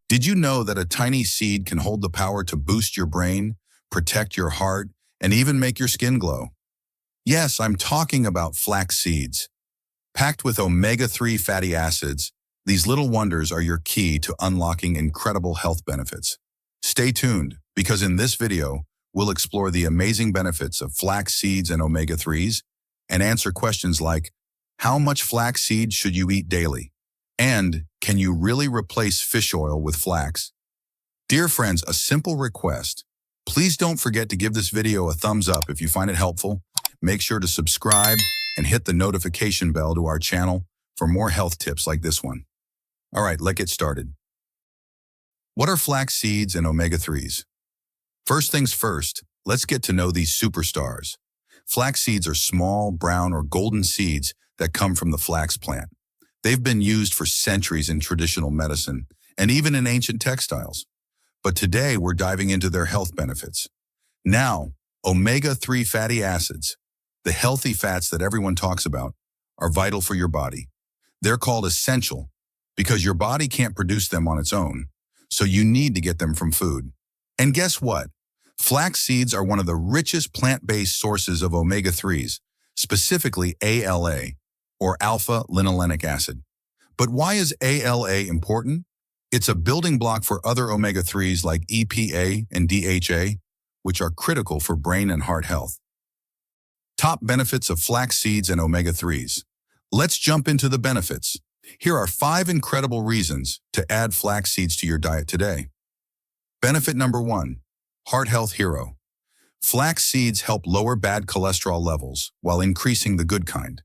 Did you know that a tiny seed can hold the power to boost your brain, protect your heart, and even make your skin glow? Yes, I'm talking about flax seeds. Packed with omega-3 fatty acids, these little wonders are your key to unlocking incredible health benefits. Stay tuned, because in this video, we'll explore the amazing benefits of flax seeds and omega-3s and answer questions like, how much flax seeds should you eat daily? And can you really replace fish oil with flax? Dear friends, a simple request. Please don't forget to give this video a thumbs up if you find it helpful. Make sure to subscribe and hit the notification bell to our channel for more health tips like this one. All right, let's get started. What are flax seeds and omega-3s? First things first, let's get to know these superstars. Flax seeds are small, brown, or golden seeds that come from the flax plant. They've been used for centuries in traditional medicine and even in ancient textiles. But today we're diving into their health benefits. Now, omega-3 fatty acids, the healthy fats that everyone talks about, are vital for your body. They're called essential because your body can't produce them on its own, so you need to get them from food. And guess what? Flax seeds are one of the richest plant-based sources of omega-3s, specifically ALA, or alpha-linolenic acid. But why is ALA important? It's a building block for other omega-3s like EPA and DHA, which are critical for brain and heart health. Top benefits of flax seeds and omega-3s. Let's jump into the benefits. Here are 5 incredible reasons to add flax seeds to your diet today. Benefit number 1, heart health hero. Flax seeds help lower bad cholesterol levels while increasing the good kind.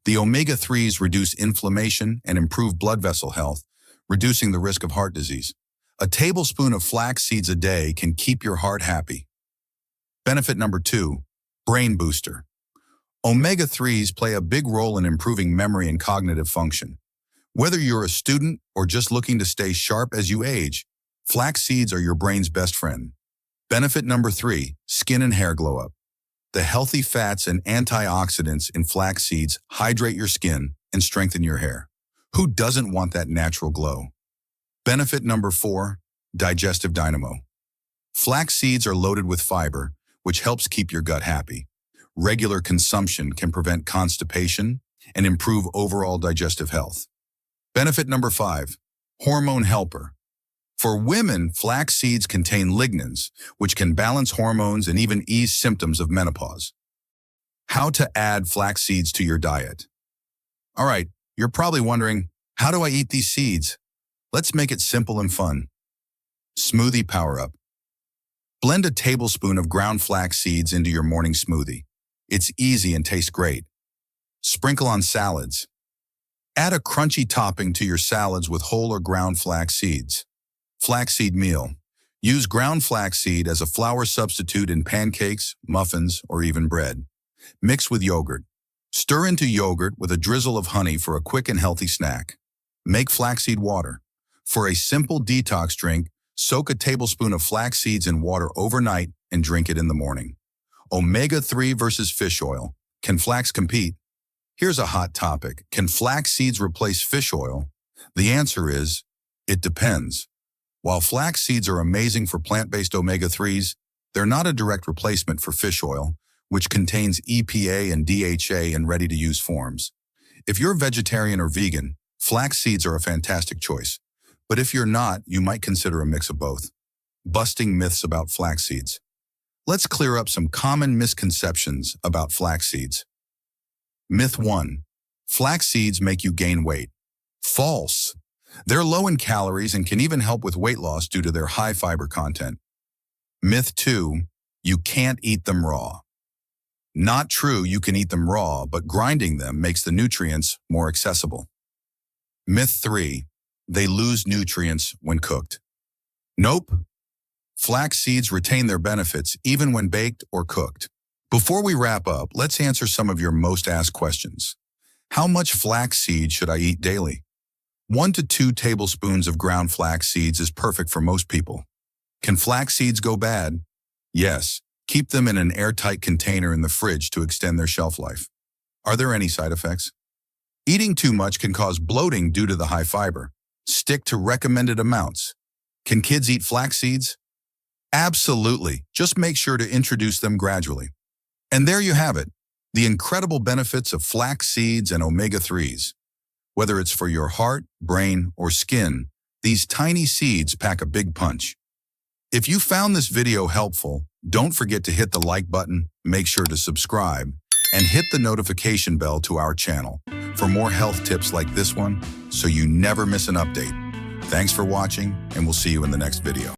The omega-3s reduce inflammation and improve blood vessel health, reducing the risk of heart disease. A tablespoon of flax seeds a day can keep your heart happy. Benefit number 2, brain booster. Omega-3s play a big role in improving memory and cognitive function. Whether you're a student or just looking to stay sharp as you age, flax seeds are your brain's best friend. Benefit number 3, skin and hair glow up. The healthy fats and antioxidants in flax seeds hydrate your skin and strengthen your hair. Who doesn't want that natural glow? Benefit number 4, digestive dynamo. Flax seeds are loaded with fiber, which helps keep your gut happy. Regular consumption can prevent constipation and improve overall digestive health. Benefit number 5, hormone helper. For women, flax seeds contain lignans, which can balance hormones and even ease symptoms of menopause. How to add flax seeds to your diet? All right, you're probably wondering, how do I eat these seeds? Let's make it simple and fun. Smoothie power-up. Blend a tablespoon of ground flax seeds into your morning smoothie. It's easy and tastes great. Sprinkle on salads. Add a crunchy topping to your salads with whole or ground flax seeds. Flaxseed meal. Use ground flaxseed as a flour substitute in pancakes, muffins, or even bread. Mix with yogurt. Stir into yogurt with a drizzle of honey for a quick and healthy snack. Make flaxseed water. For a simple detox drink, soak a tablespoon of flax seeds in water overnight and drink it in the morning. Omega-3 versus fish oil. Can flax compete? Here's a hot topic. Can flax seeds replace fish oil? The answer is, it depends. While flax seeds are amazing for plant-based omega-3s, they're not a direct replacement for fish oil, which contains EPA and DHA in ready-to-use forms. If you're vegetarian or vegan, flax seeds are a fantastic choice. But if you're not, you might consider a mix of both. Busting myths about flax seeds. Let's clear up some common misconceptions about flax seeds. Myth 1. Flax seeds make you gain weight. False. They're low in calories and can even help with weight loss due to their high fiber content. Myth 2. You can't eat them raw. Not true, you can eat them raw, but grinding them makes the nutrients more accessible. Myth 3. They lose nutrients when cooked. Nope. Flax seeds retain their benefits even when baked or cooked. Before we wrap up, let's answer some of your most asked questions. How much flax seed should I eat daily? 1 to 2 tablespoons of ground flax seeds is perfect for most people. Can flax seeds go bad? Yes. Keep them in an airtight container in the fridge to extend their shelf life. Are there any side effects? Eating too much can cause bloating due to the high fiber. Stick to recommended amounts. Can kids eat flax seeds? Absolutely. Just make sure to introduce them gradually. And there you have it, the incredible benefits of flax seeds and omega-3s. Whether it's for your heart, brain, or skin, these tiny seeds pack a big punch. If you found this video helpful, don't forget to hit the like button, make sure to subscribe, and hit the notification bell to our channel for more health tips like this one so you never miss an update. Thanks for watching, and we'll see you in the next video.